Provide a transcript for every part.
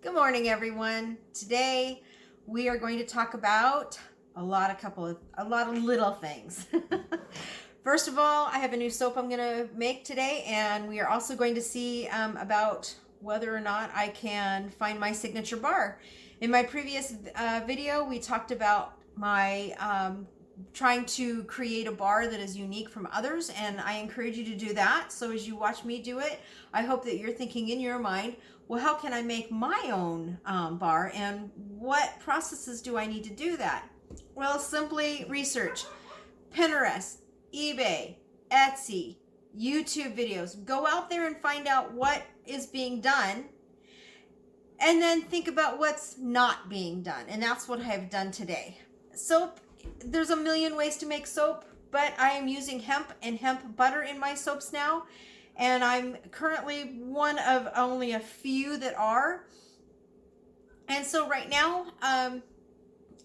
Good morning, everyone. Today we are going to talk about a lot of little things. First of all, I have a new soap I'm going to make today, and we are also going to see about whether or not I can find my signature bar. In my previous video, we talked about my trying to create a bar that is unique from others, and I encourage you to do that. So as you watch me do it, I hope that you're thinking in your mind, well, how can I make my own bar, and what processes do I need to do that? Well, simply research Pinterest, eBay, Etsy, YouTube videos. Go out there and find out what is being done, and then think about what's not being done. And that's what I have done today. Soap, there's a million ways to make soap, but I am using hemp and hemp butter in my soaps now. And I'm currently one of only a few that are. And so right now,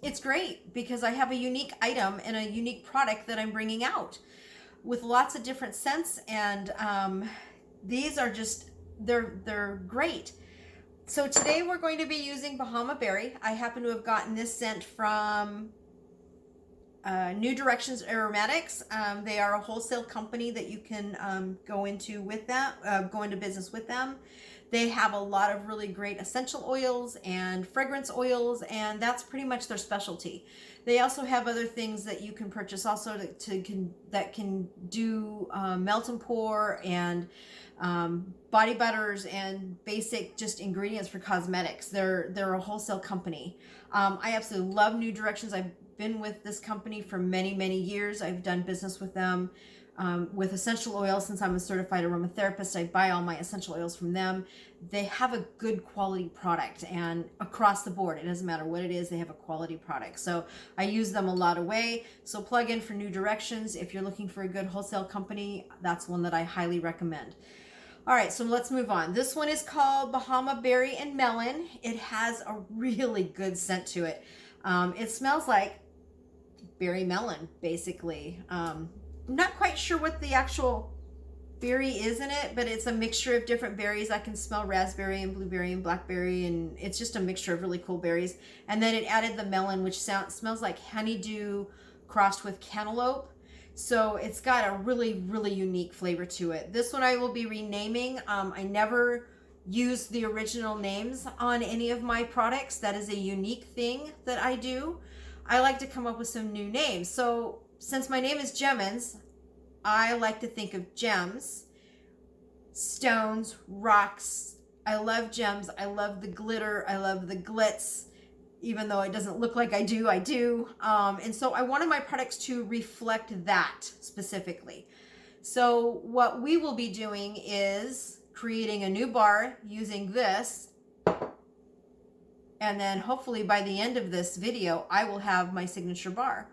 it's great because I have a unique item and a unique product that I'm bringing out with lots of different scents. And these are just, they're great. So today we're going to be using Bahama Berry. I happen to have gotten this scent from New Directions Aromatics. They are a wholesale company that you can go into business with them. They have a lot of really great essential oils and fragrance oils, and that's pretty much their specialty. They also have other things that you can purchase also that can do melt and pour and body butters and basic just ingredients for cosmetics. They're a wholesale company. I absolutely love New Directions. I've been with this company for many years. I've done business with them with essential oils since I'm a certified aromatherapist. I buy all my essential oils from them. They have a good quality product, and across the board, it doesn't matter what it is, they have a quality product. So I use them a lot of way. So plug in for New Directions. If you're looking for a good wholesale company, that's one that I highly recommend. All right, so let's move on. This one is called Bahama Berry and Melon. It has a really good scent to it. It smells like berry melon, basically. I'm not quite sure what the actual berry is in it, but it's a mixture of different berries. I can smell raspberry and blueberry and blackberry, and it's just a mixture of really cool berries. And then it added the melon, which smells like honeydew crossed with cantaloupe. So it's got a really unique flavor to it. This one I will be renaming. I never use the original names on any of my products. That is a unique thing that I do. I like to come up with some new names. So since my name is Jemminz, I like to think of gems, stones, rocks. I love gems. I love the glitter. I love the glitz. Even though it doesn't look like I do. And so I wanted my products to reflect that specifically. So what we will be doing is creating a new bar using this. And then hopefully by the end of this video, I will have my signature bar.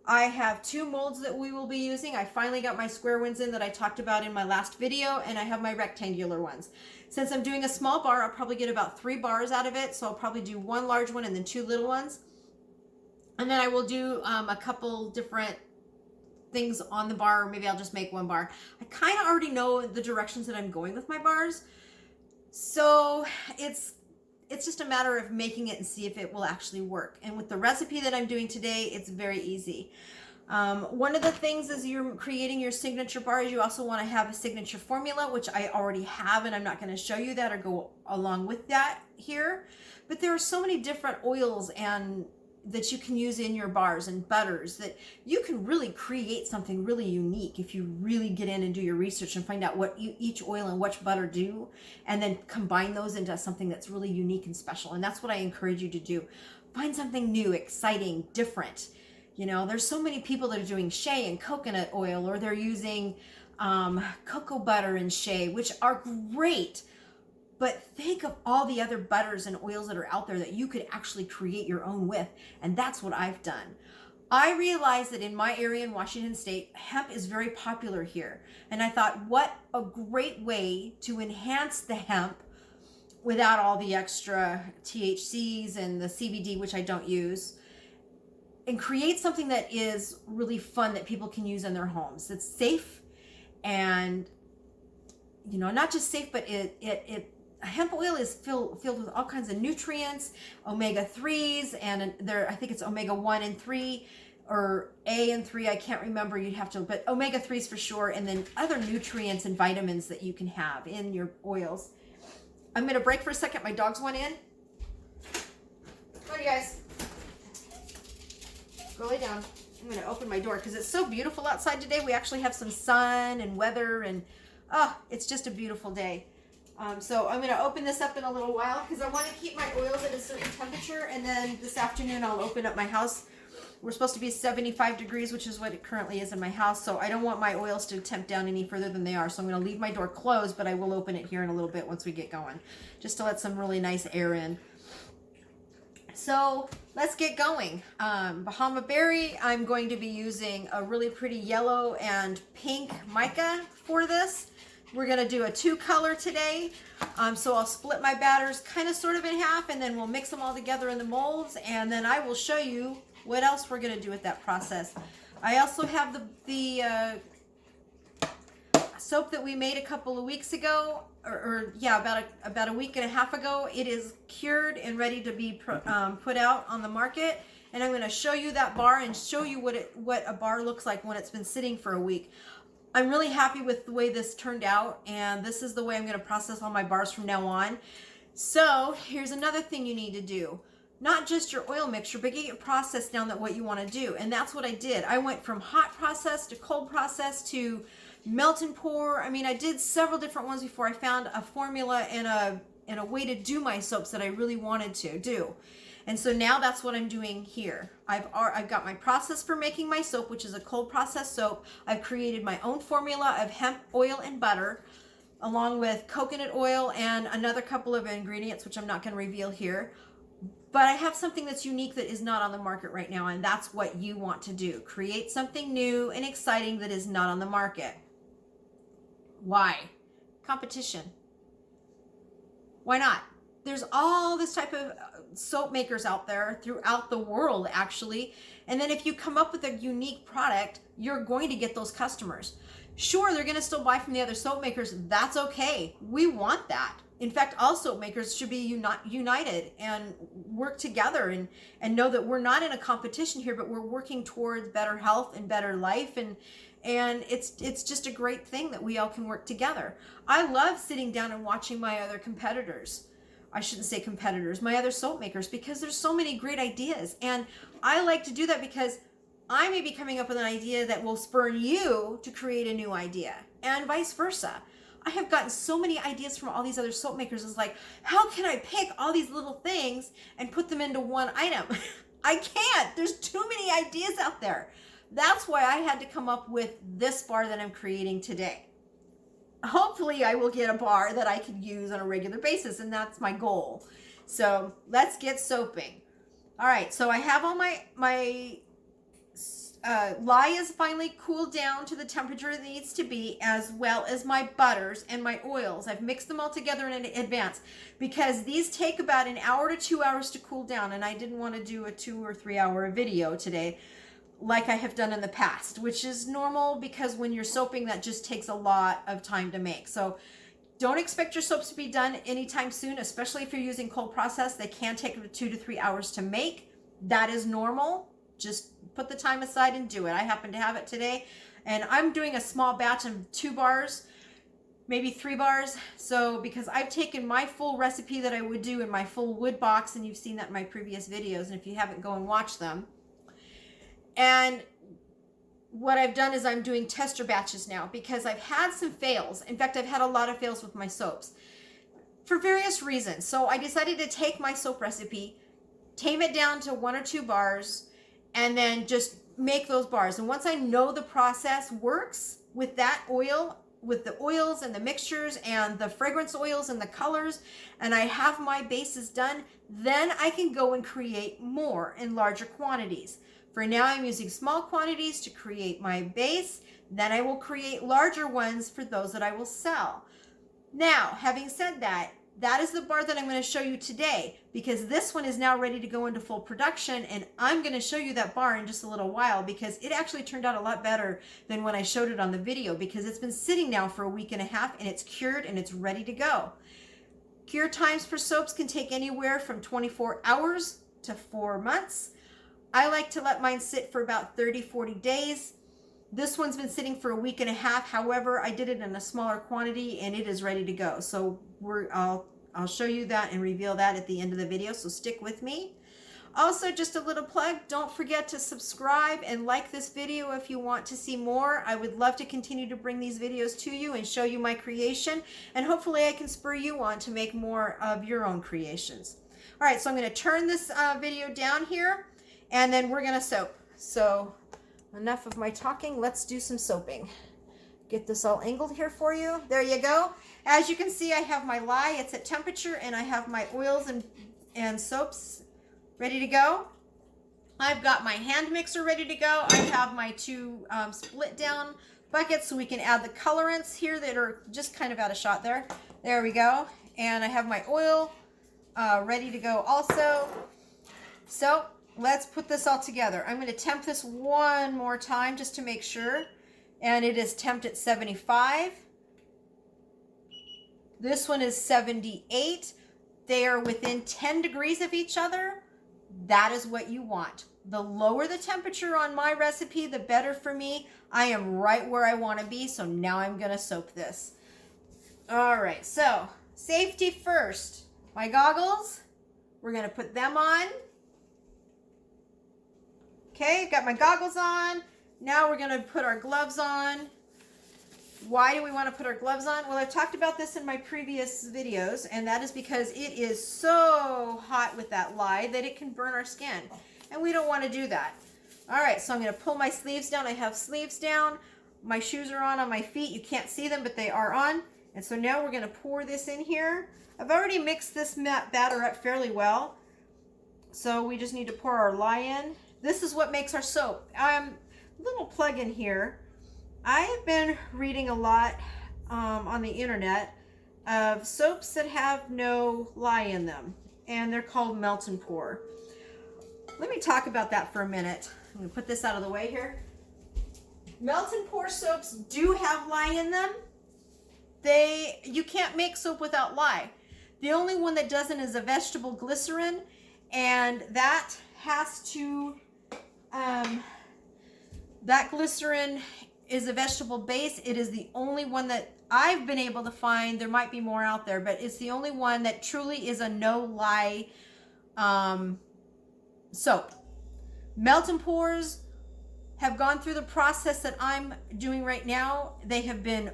I have 2 molds that we will be using. I finally got my square ones in that I talked about in my last video, and I have my rectangular ones. Since I'm doing a small bar, I'll probably get about 3 bars out of it. So I'll probably do 1 large one and then 2 little ones. And then I will do a couple different things on the bar, or maybe I'll just make 1 bar. I kind of already know the directions that I'm going with my bars. So it's just a matter of making it and see if it will actually work. And with the recipe that I'm doing today, it's very easy. One of the things as you're creating your signature bar is you also want to have a signature formula, which I already have, and I'm not going to show you that or go along with that here. But there are so many different oils and that you can use in your bars and butters that you can really create something really unique if you really get in and do your research and find out what each oil and which butter do, and then combine those into something that's really unique and special. And that's what I encourage you to do. Find something new, exciting, different. You know, there's so many people that are doing shea and coconut oil, or they're using cocoa butter and shea, which are great. But think of all the other butters and oils that are out there that you could actually create your own with. And that's what I've done. I realized that in my area in Washington State, hemp is very popular here. And I thought, what a great way to enhance the hemp without all the extra THCs and the CBD, which I don't use, and create something that is really fun that people can use in their homes. It's safe and, you know, not just safe, but it hemp oil is filled with all kinds of nutrients, omega-3s, and I think it's omega-1 and 3, or A and 3, I can't remember, you'd have to, but omega-3s for sure, and then other nutrients and vitamins that you can have in your oils. I'm going to break for a second. My dogs want in. Come on, you guys. Go lay down. I'm going to open my door because it's so beautiful outside today. We actually have some sun and weather, and it's just a beautiful day. So I'm going to open this up in a little while because I want to keep my oils at a certain temperature, and then this afternoon I'll open up my house. We're supposed to be 75 degrees, which is what it currently is in my house, so I don't want my oils to temp down any further than they are, so I'm going to leave my door closed, but I will open it here in a little bit once we get going, just to let some really nice air in. So let's get going. Bahama Berry, I'm going to be using a really pretty yellow and pink mica for this. We're going to do a 2-color today. So I'll split my batters kind of sort of in half, and then we'll mix them all together in the molds, and then I will show you what else we're going to do with that process. I also have the soap that we made a couple of weeks ago, about a week and a half ago. It is cured and ready to be put out on the market, and I'm going to show you that bar and show you what a bar looks like when it's been sitting for a week. I'm really happy with the way this turned out, and this is the way I'm going to process all my bars from now on. So here's another thing you need to do. Not just your oil mixture, but get your process down that what you want to do. And that's what I did. I went from hot process to cold process to melt and pour. I mean, I did several different ones before I found a formula and a way to do my soaps that I really wanted to do. And so now that's what I'm doing here. I've got my process for making my soap, which is a cold process soap. I've created my own formula of hemp oil and butter, along with coconut oil and another couple of ingredients, which I'm not going to reveal here. But I have something that's unique that is not on the market right now, and that's what you want to do. Create something new and exciting that is not on the market. Why? Competition. Why not? There's all this type of soap makers out there throughout the world, actually. And then if you come up with a unique product, you're going to get those customers. Sure, they're going to still buy from the other soap makers. That's okay. We want that. In fact, all soap makers should be united and work together and know that we're not in a competition here, but we're working towards better health and better life. And it's just a great thing that we all can work together. I love sitting down and watching my other competitors. I shouldn't say competitors, my other soap makers, because there's so many great ideas. And I like to do that because I may be coming up with an idea that will spur you to create a new idea, and vice versa. I have gotten so many ideas from all these other soap makers. It's like, how can I pick all these little things and put them into one item? I can't. There's too many ideas out there. That's why I had to come up with this bar that I'm creating today. Hopefully I will get a bar that I could use on a regular basis, and that's my goal. So let's get soaping. All right, so I have all my lye is finally cooled down to the temperature it needs to be, as well as my butters and my oils. I've mixed them all together in advance because these take about an hour to 2 hours to cool down, and I didn't want to do a 2 or 3 hour video today like I have done in the past, which is normal because when you're soaping, that just takes a lot of time to make. So don't expect your soaps to be done anytime soon, especially if you're using cold process. They can take 2 to 3 hours to make. That is normal. Just put the time aside and do it. I happen to have it today, and I'm doing a small batch of 2 bars, maybe 3 bars. So because I've taken my full recipe that I would do in my full wood box, and you've seen that in my previous videos, and if you haven't, go and watch them. And what I've done is I'm doing tester batches now because I've had some fails. In fact, I've had a lot of fails with my soaps for various reasons. So I decided to take my soap recipe, tame it down to 1 or 2 bars, and then just make those bars. And once I know the process works with that oil, with the oils and the mixtures and the fragrance oils and the colors, and I have my bases done, then I can go and create more in larger quantities. For now, I'm using small quantities to create my base. Then I will create larger ones for those that I will sell. Now, having said that, that is the bar that I'm going to show you today, because this one is now ready to go into full production, and I'm going to show you that bar in just a little while because it actually turned out a lot better than when I showed it on the video, because it's been sitting now for a week and a half and it's cured and it's ready to go. Cure times for soaps can take anywhere from 24 hours to 4 months. I like to let mine sit for about 30-40 days. This one's been sitting for a week and a half. However, I did it in a smaller quantity and it is ready to go. So I'll show you that and reveal that at the end of the video. So stick with me. Also, just a little plug, don't forget to subscribe and like this video if you want to see more. I would love to continue to bring these videos to you and show you my creation, and hopefully I can spur you on to make more of your own creations. All right, so I'm going to turn this video down here, and then we're going to soap. So enough of my talking, let's do some soaping. Get this all angled here for you. There you go. As you can see, I have my lye, it's at temperature, and I have my oils and soaps ready to go. I've got my hand mixer ready to go. I have my two split down buckets so we can add the colorants here that are just kind of out of shot there. There we go. And I have my oil ready to go also. So let's put this all together. I'm going to temp this one more time just to make sure. And it is temped at 75. This one is 78. They are within 10 degrees of each other. That is what you want. The lower the temperature on my recipe, the better for me. I am right where I want to be, so now I'm going to soap this. All right, so safety first. My goggles, we're going to put them on. Okay, got my goggles on. Now we're going to put our gloves on. Why do we want to put our gloves on? Well, I've talked about this in my previous videos, and that is because it is so hot with that lye that it can burn our skin, and we don't want to do that. All right, so I'm going to pull my sleeves down. I have sleeves down. My shoes are on my feet. You can't see them, but they are on. And so now we're going to pour this in here. I've already mixed this batter up fairly well, so we just need to pour our lye in. This is what makes our soap. Little plug in here. I have been reading a lot on the internet of soaps that have no lye in them, and they're called melt and pour. Let me talk about that for a minute. I'm going to put this out of the way here. Melt and pour soaps do have lye in them. You can't make soap without lye. The only one that doesn't is a vegetable glycerin, and that has to, that glycerin is a vegetable base. It is the only one that I've been able to find. There might be more out there, but it's the only one that truly is a no lye soap. Melt and pours have gone through the process that I'm doing right now. They have been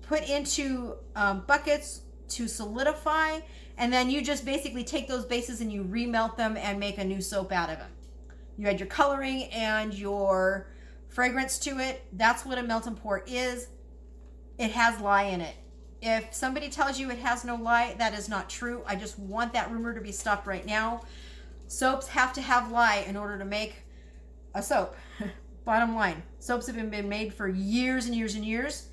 put into buckets to solidify, and then you just basically take those bases and you remelt them and make a new soap out of them. You add your coloring and your fragrance to it. That's what a melt and pour is. It has lye in it. If somebody tells you it has no lye, that is not true. I just want that rumor to be stopped right now. Soaps have to have lye in order to make a soap. Bottom line, soaps have been made for years and years and years,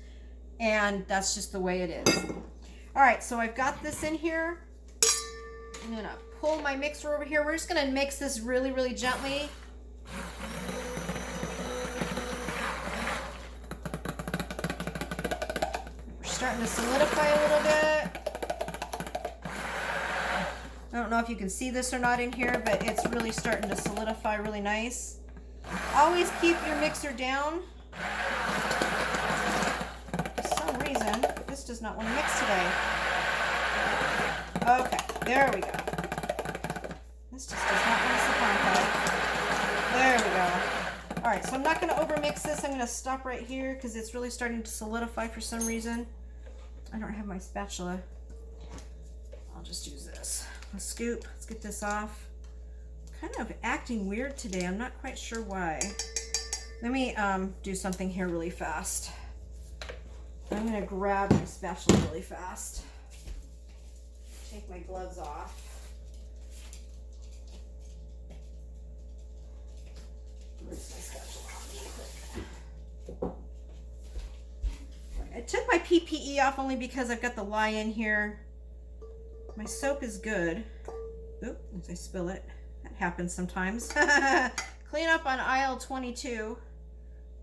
and that's just the way it is. All right, so I've got this in here. I'm gonna pull my mixer over here. We're just gonna mix this really, really gently. We're starting to solidify a little bit. I don't know if you can see this or not in here, but it's really starting to solidify really nice. Always keep your mixer down. For some reason, this does not want to mix today. Okay, there we go. This just does not want to sit on. There we go. All right, so I'm not going to overmix this. I'm going to stop right here because it's really starting to solidify for some reason. I don't have my spatula. I'll just use this. A scoop. Let's get this off. Kind of acting weird today. I'm not quite sure why. Let me do something here really fast. I'm going to grab my spatula really fast. Take my gloves off. Where's my spatula? I took my PPE off only because I've got the lye in here. My soap is good. Oop, as I spill it. That happens sometimes. Clean up on aisle 22.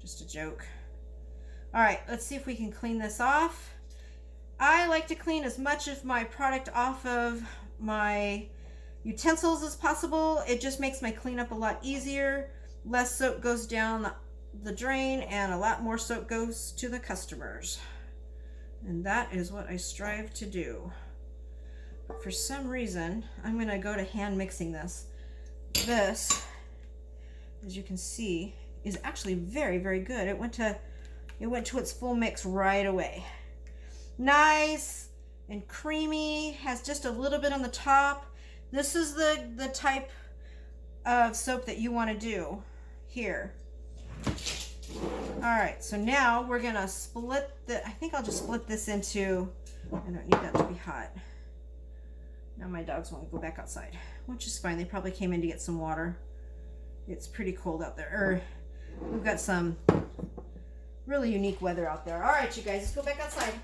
Just a joke. All right, let's see if we can clean this off. I like to clean as much of my product off of my utensils as possible. It just makes my cleanup a lot easier. Less soap goes down the drain and a lot more soap goes to the customers. And that is what I strive to do. For some reason, I'm going to go to hand mixing this. This, as you can see, is actually very, very good. It went to its full mix right away. Nice and creamy, has just a little bit on the top. This is the type of soap that you want to do here. All right, so now we're gonna split I think I'll just split this into, I don't need that to be hot. Now my dogs want to go back outside, which is fine. They probably came in to get some water. It's pretty cold out there. We've got some really unique weather out there. All right, you guys, let's go back outside.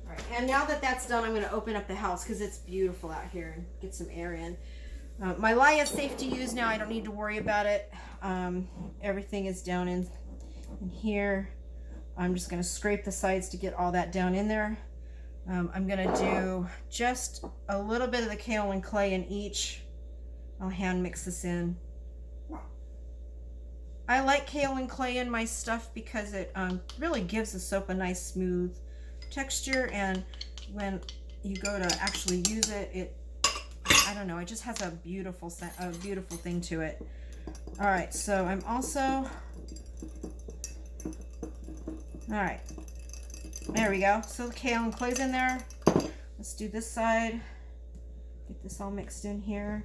All right, and now that that's done, I'm going to open up the house because it's beautiful out here and get some air in. My lye is safe to use now. I don't need to worry about it. Everything is down in here. I'm just going to scrape the sides to get all that down in there. I'm going to do just a little bit of the kaolin clay in each. I'll hand mix this in. I like kaolin clay in my stuff because it really gives the soap a nice smooth texture, and when you go to actually use it, I don't know, it just has a beautiful thing to it. All right, so I'm also, all right, there we go. So the kaolin clay's in there. Let's do this side. Get this all mixed in here.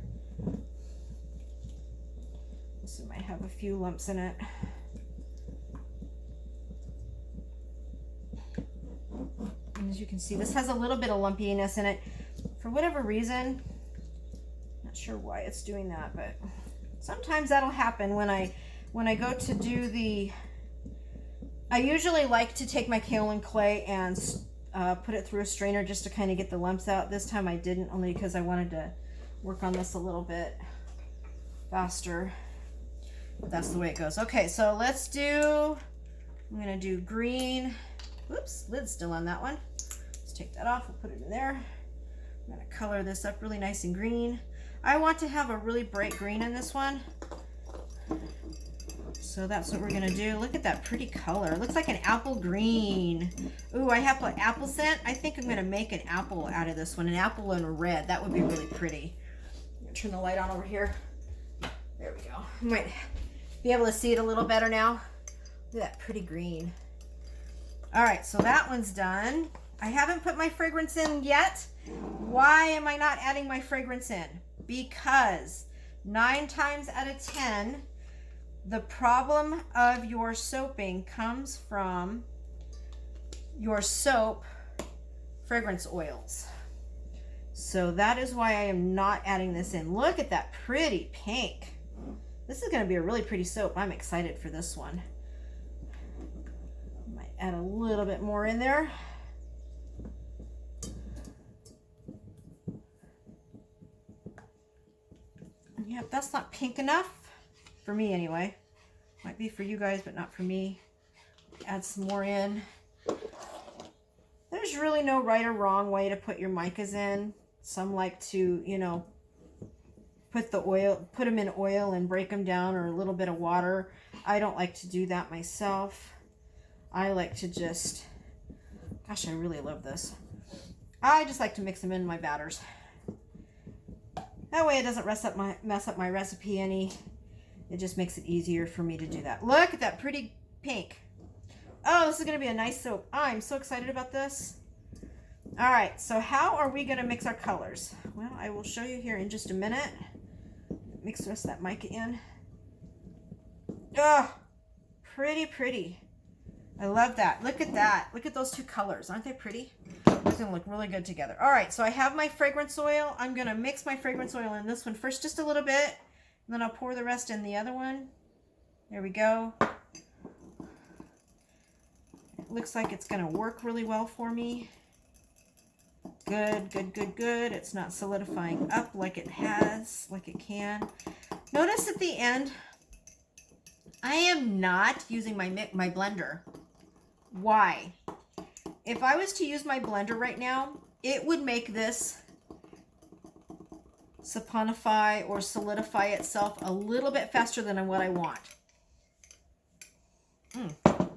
This might have a few lumps in it. And as you can see, this has a little bit of lumpiness in it. For whatever reason, not sure why it's doing that, but sometimes that'll happen when I go to do the, I usually like to take my kaolin clay and put it through a strainer just to kind of get the lumps out. This time I didn't, only because I wanted to work on this a little bit faster. But that's the way it goes. Okay, so let's do, I'm going to do green. Whoops, lid's still on that one. Let's take that off. We'll put it in there. I'm going to color this up really nice and green. I want to have a really bright green in this one. So that's what we're going to do. Look at that pretty color. It looks like an apple green. Ooh, I have apple scent. I think I'm going to make an apple out of this one. An apple and a red. That would be really pretty. I'm going to turn the light on over here. There we go. You might be able to see it a little better now. Look at that pretty green. All right, so that one's done. I haven't put my fragrance in yet. Why am I not adding my fragrance in? Because 9 times out of 10, the problem of your soaping comes from your soap fragrance oils. So that is why I am not adding this in. Look at that pretty pink. This is going to be a really pretty soap. I'm excited for this one. Might add a little bit more in there. Yep, that's not pink enough. For me anyway. Might be for you guys, but not for me. Add some more in. There's really no right or wrong way to put your micas in. Some like to, you know, put them in oil and break them down, or a little bit of water. I don't like to do that myself. I like to just, gosh, I really love this. I just like to mix them in my batters. That way it doesn't mess up my recipe any. It just makes it easier for me to do that. Look at that pretty pink. Oh, this is going to be a nice soap. I'm so excited about this. All right, so how are we going to mix our colors? Well, I will show you here in just a minute. Mix the rest of that mica in. Oh, pretty, pretty. I love that. Look at that. Look at those two colors. Aren't they pretty? They're going to look really good together. All right, so I have my fragrance oil. I'm going to mix my fragrance oil in this one first, just a little bit. And then I'll pour the rest in the other one. There we go. It looks like it's going to work really well for me. Good, good, good, good. It's not solidifying up like it can. Notice at the end, I am not using my blender. Why? if I was to use my blender right now, it would make this saponify or solidify itself a little bit faster than what I want.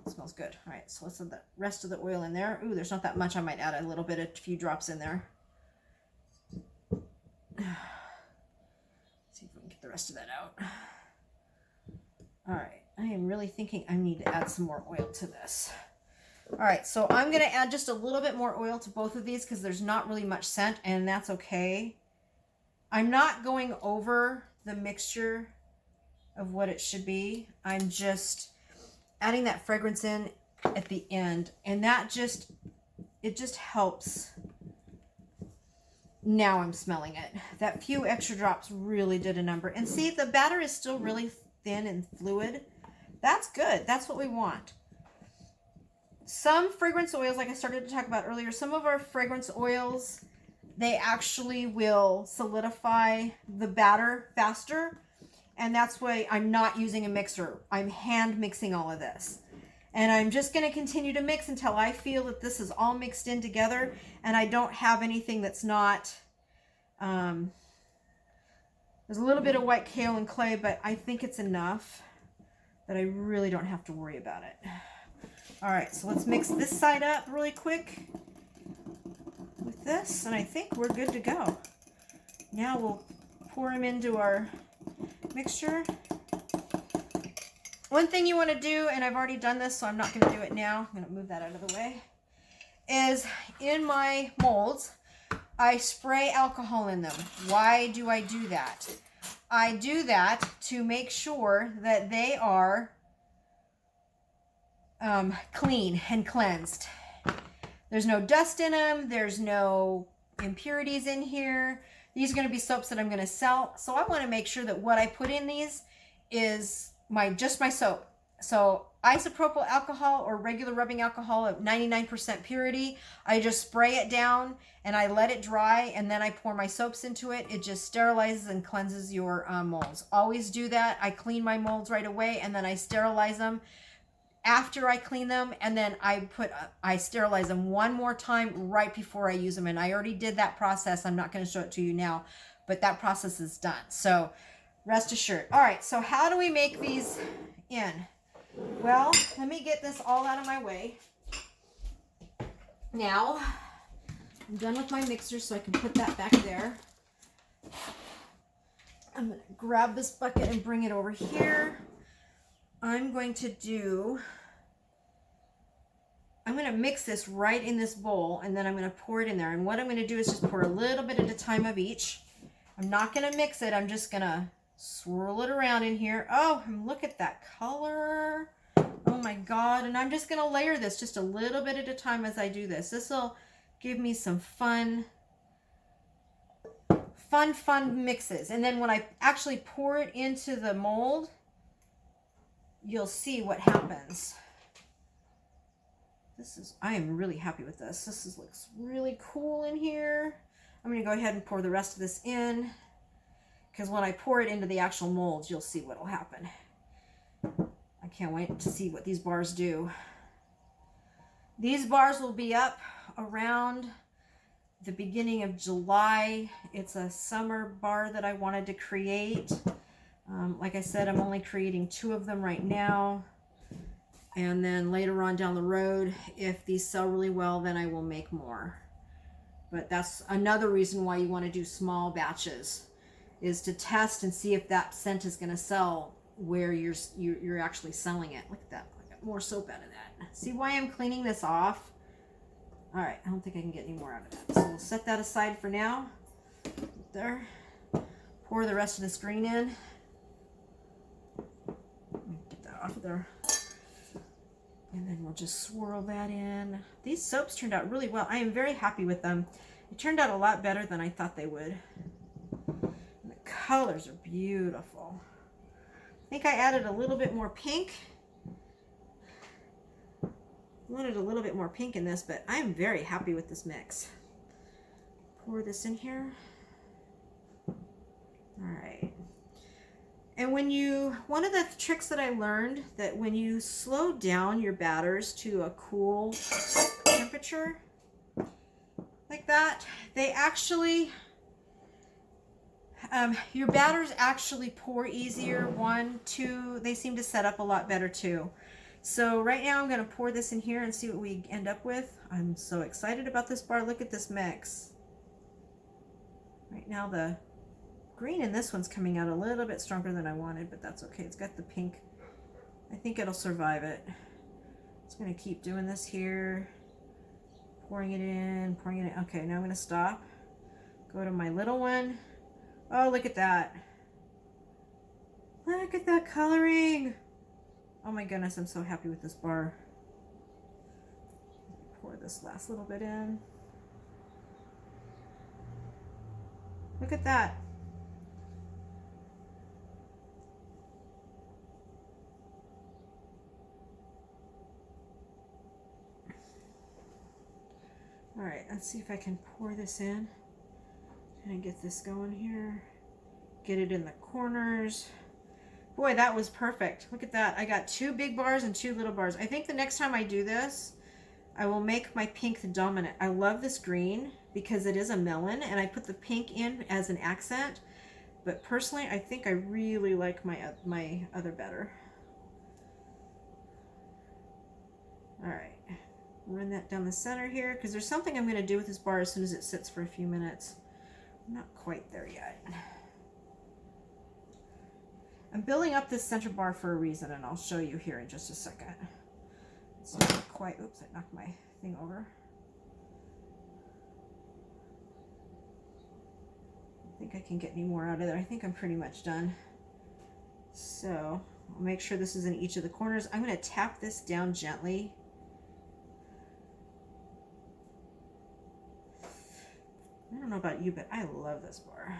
Smells good. All right, so let's add the rest of the oil in there. Ooh, there's not that much. I might add a little bit, a few drops in there. See if we can get the rest of that out. All right, I am really thinking I need to add some more oil to this. All right, so I'm going to add just a little bit more oil to both of these because there's not really much scent, and that's okay. I'm not going over the mixture of what it should be. I'm just adding that fragrance in at the end, and that just, it just helps. Now I'm smelling it. That few extra drops really did a number. And see, the batter is still really thin and fluid. That's good. That's what we want. Some fragrance oils, like I started to talk about earlier, some of our fragrance oils, they actually will solidify the batter faster. And that's why I'm not using a mixer. I'm hand mixing all of this. And I'm just going to continue to mix until I feel that this is all mixed in together and I don't have anything that's not, there's a little bit of white kale and clay, but I think it's enough that I really don't have to worry about it. All right, so let's mix this side up really quick with this, and I think we're good to go. Now we'll pour them into our mixture. One thing you want to do, and I've already done this, so I'm not going to do it now. I'm going to move that out of the way, is in my molds, I spray alcohol in them. Why do I do that? I do that to make sure that they are clean and cleansed. There's no dust in them. There's no impurities in here. These are going to be soaps that I'm going to sell. So I want to make sure that what I put in these is just my soap. So isopropyl alcohol or regular rubbing alcohol at 99% purity. I just spray it down and I let it dry, and then I pour my soaps into it. It just sterilizes and cleanses your molds. Always do that. I clean my molds right away and then I sterilize them after I clean them, and then I sterilize them one more time right before I use them. And I already did that process. I'm not going to show it to you now, but that process is done. So rest assured. All right, so how do we make these in? Well, let me get this all out of my way. Now, I'm done with my mixer, so I can put that back there. I'm going to grab this bucket and bring it over here. I'm going to mix this right in this bowl, and then I'm going to pour it in there. And what I'm going to do is just pour a little bit at a time of each. I'm not going to mix it. I'm just going to swirl it around in here. Oh, and look at that color. Oh my God. And I'm just going to layer this just a little bit at a time as I do this. This will give me some fun mixes. And then when I actually pour it into the mold, you'll see what happens. I am really happy with this. This looks really cool in here. I'm going to go ahead and pour the rest of this in, because when I pour it into the actual molds, you'll see what will happen. I can't wait to see what these bars do. These bars will be up around the beginning of July. It's a summer bar that I wanted to create. Like I said, I'm only creating 2 of them right now. And then later on down the road, if these sell really well, then I will make more. But that's another reason why you want to do small batches, is to test and see if that scent is going to sell where you're actually selling it. Look at that. I got more soap out of that. See why I'm cleaning this off? All right, I don't think I can get any more out of that. So we'll set that aside for now. There. Pour the rest of this green in. Get that off of there. And then we'll just swirl that in. These soaps turned out really well. I am very happy with them. It turned out a lot better than I thought they would. And the colors are beautiful. I think I added a little bit more pink. I wanted a little bit more pink in this, but I'm very happy with this mix. Pour this in here. All right. And one of the tricks that I learned, that when you slow down your batters to a cool temperature, temperature, like that, they actually, your batters actually pour easier. 1, 2, they seem to set up a lot better too. So right now I'm going to pour this in here and see what we end up with. I'm so excited about this bar. Look at this mix. Right now the green in this one's coming out a little bit stronger than I wanted, but that's okay. It's got the pink. I think it'll survive it. Just going to keep doing this here. Pouring it in, pouring it in. Okay, now I'm going to stop. Go to my little one. Oh, look at that. Look at that coloring. Oh my goodness, I'm so happy with this bar. Pour this last little bit in. Look at that. All right, let's see if I can pour this in and get this going here. Get it in the corners. Boy, that was perfect. Look at that. I got 2 big bars and 2 little bars. I think the next time I do this, I will make my pink the dominant. I love this green because it is a melon, and I put the pink in as an accent. But personally, I think I really like my other better. All right. Run that down the center here because there's something I'm going to do with this bar as soon as it sits for a few minutes. I'm not quite there yet. I'm building up this center bar for a reason, and I'll show you here in just a second. It's not quite, oops, I knocked my thing over. I think I can get any more out of there. I think I'm pretty much done. So I'll make sure this is in each of the corners. I'm going to tap this down gently. I don't know about you, but I love this bar.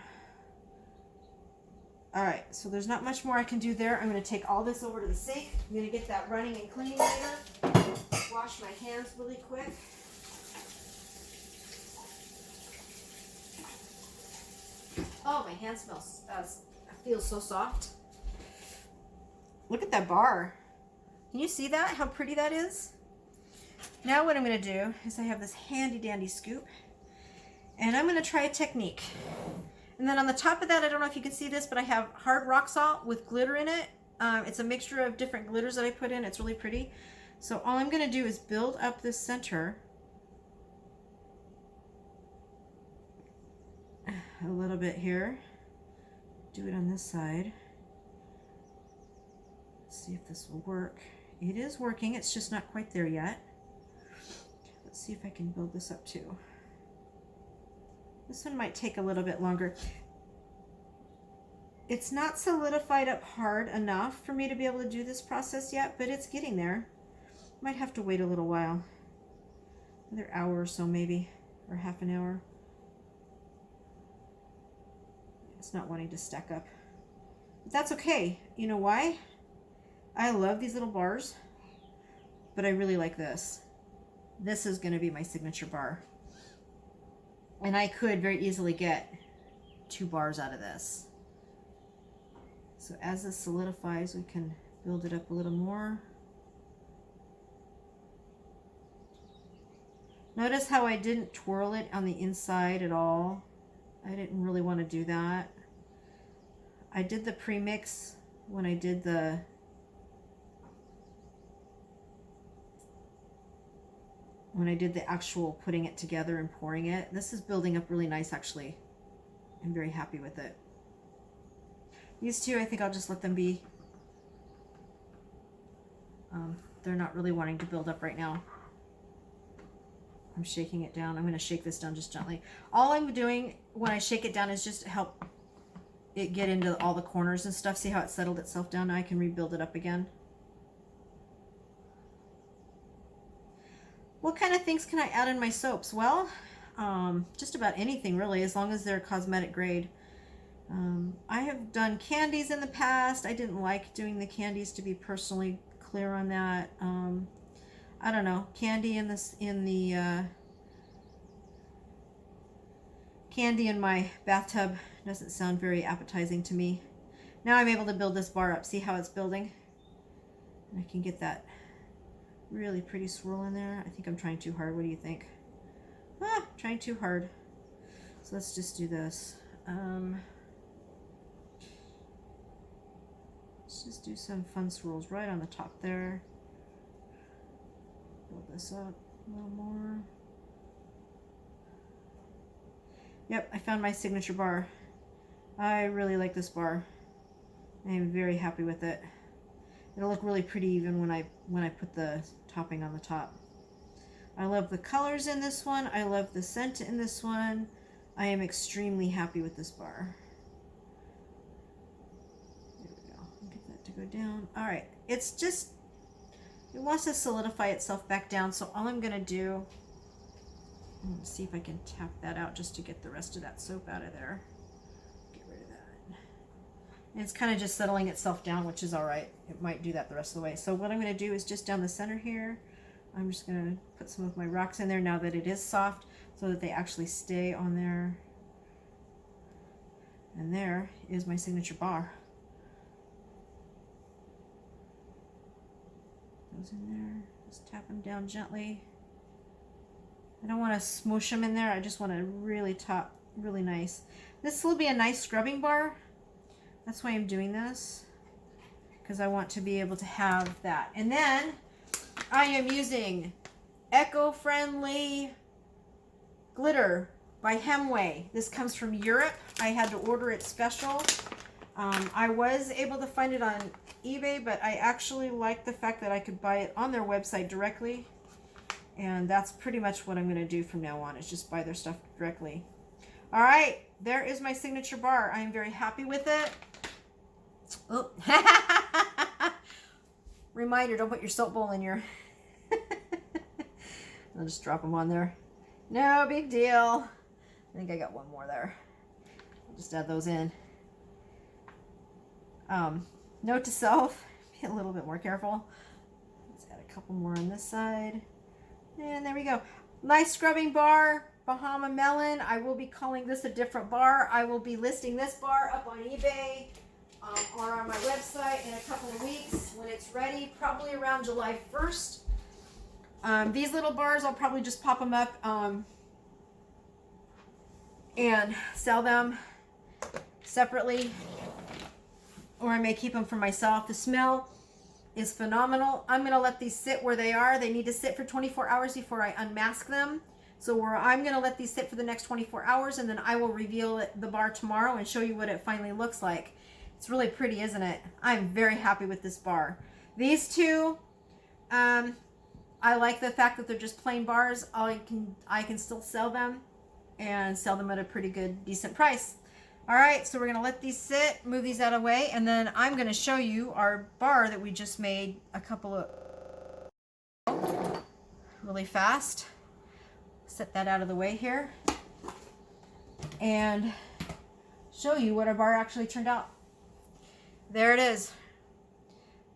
All right, so there's not much more I can do there. I'm going to take all this over to the sink. I'm going to get that running and clean later. Wash my hands really quick. Oh, my hand smells, feels so soft. Look at that bar. Can you see that? How pretty that is? Now what I'm going to do is I have this handy dandy scoop, and I'm going to try a technique. And then on the top of that, I don't know if you can see this, but I have hard rock salt with glitter in it. It's a mixture of different glitters that I put in. It's really pretty. So all I'm going to do is build up this center a little bit here. Do it on this side. Let's see if this will work. It is working. It's just not quite there yet. Let's see if I can build this up too. This one might take a little bit longer. It's not solidified up hard enough for me to be able to do this process yet, but it's getting there. Might have to wait a little while. Another hour or so maybe, or half an hour. It's not wanting to stack up. But that's okay. You know why? I love these little bars, but I really like this. This is going to be my signature bar. And I could very easily get 2 bars out of this. So as this solidifies, we can build it up a little more. Notice how I didn't twirl it on the inside at all. I didn't really want to do that. I did the premix when I did the actual putting it together and pouring it. This is building up really nice, actually. I'm very happy with it. These two, I think I'll just let them be. They're not really wanting to build up right now. I'm shaking it down. I'm going to shake this down just gently. All I'm doing when I shake it down is just help it get into all the corners and stuff. See how it settled itself down? Now I can rebuild it up again. What kind of things can I add in my soaps? Well, just about anything really, as long as they're cosmetic grade. I have done candies in the past. I didn't like doing the candies, to be personally clear on that. I don't know, candy in my bathtub doesn't sound very appetizing to me. Now I'm able to build this bar up. See how it's building? And I can get that Really pretty swirl in there. I think I'm trying too hard. What do you think? Ah, trying too hard. So let's just do this. Let's just do some fun swirls right on the top there. Build this up a little more. Yep, I found my signature bar. I really like this bar. I am very happy with it. It'll look really pretty even when I put the topping on the top. I love the colors in this one. I love the scent in this one. I am extremely happy with this bar. There we go. I'll get that to go down. All right. It's just, it wants to solidify itself back down. So all I'm going to do, let's see if I can tap that out just to get the rest of that soap out of there. Get rid of that. And it's kind of just settling itself down, which is all right. It might do that the rest of the way. So what I'm going to do is just down the center here, I'm just going to put some of my rocks in there now that it is soft so that they actually stay on there. And there is my signature bar. Those in there. Just tap them down gently. I don't want to smoosh them in there. I just want to really top, really nice. This will be a nice scrubbing bar. That's why I'm doing this, because I want to be able to have that. And then I am using eco-friendly glitter by Hemway. This comes from Europe. I had to order it special. I was able to find it on eBay, but I actually like the fact that I could buy it on their website directly. And that's pretty much what I'm going to do from now on, is just buy their stuff directly. All right, there is my signature bar. I am very happy with it. Oh. Reminder, don't put your soap bowl in your... I'll just drop them on there. No big deal. I think I got one more there. I'll just add those in. Note to self, be a little bit more careful. Let's add a couple more on this side. And there we go. Nice scrubbing bar, Bahama Melon. I will be calling this a different bar. I will be listing this bar up on eBay or on my website in a couple of weeks when it's ready, probably around July 1st. These little bars, I'll probably just pop them up and sell them separately, or I may keep them for myself. The smell is phenomenal. I'm going to let these sit where they are. They need to sit for 24 hours before I unmask them. So I'm going to let these sit for the next 24 hours, and then I will reveal the bar tomorrow and show you what it finally looks like. It's really pretty, isn't it? I'm very happy with this bar. These two, I like the fact that they're just plain bars. I can still sell them and sell them at a pretty good, decent price. All right, so we're going to let these sit, move these out of the way, and then I'm going to show you our bar that we just made a couple of really fast. Set that out of the way here and show you what our bar actually turned out. There it is.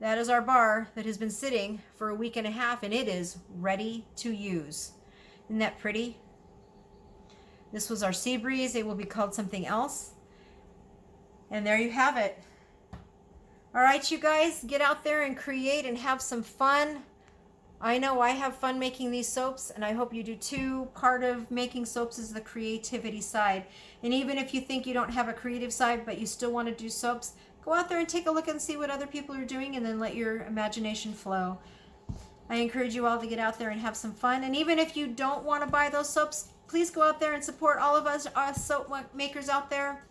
That is our bar that has been sitting for a week and a half, and it is ready to use. Isn't that pretty? This was our Sea Breeze. It will be called something else. And there you have it. All right, you guys, get out there and create and have some fun. I know I have fun making these soaps, and I hope you do too. Part of making soaps is the creativity side. And even if you think you don't have a creative side, but you still want to do soaps, go out there and take a look and see what other people are doing, and then let your imagination flow. I encourage you all to get out there and have some fun. And even if you don't want to buy those soaps, please go out there and support all of us soap makers out there.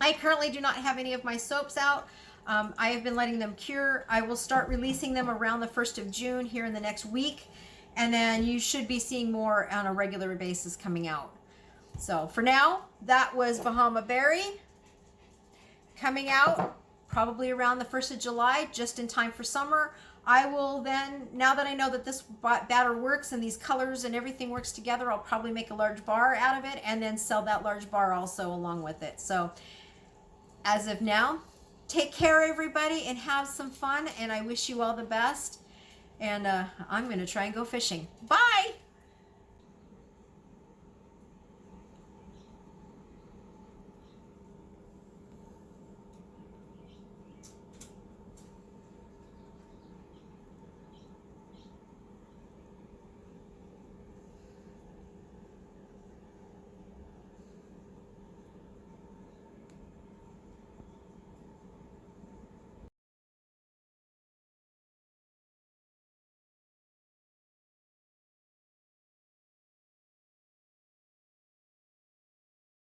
I currently do not have any of my soaps out. I have been letting them cure. I will start releasing them around the 1st of June here in the next week. And then you should be seeing more on a regular basis coming out. So for now, that was Bahama Berry coming out probably around the 1st of July, just in time for summer. I will then, now that I know that this batter works and these colors and everything works together, I'll probably make a large bar out of it and then sell that large bar also along with it. So as of now, take care everybody and have some fun, and I wish you all the best. And I'm going to try and go fishing. Bye!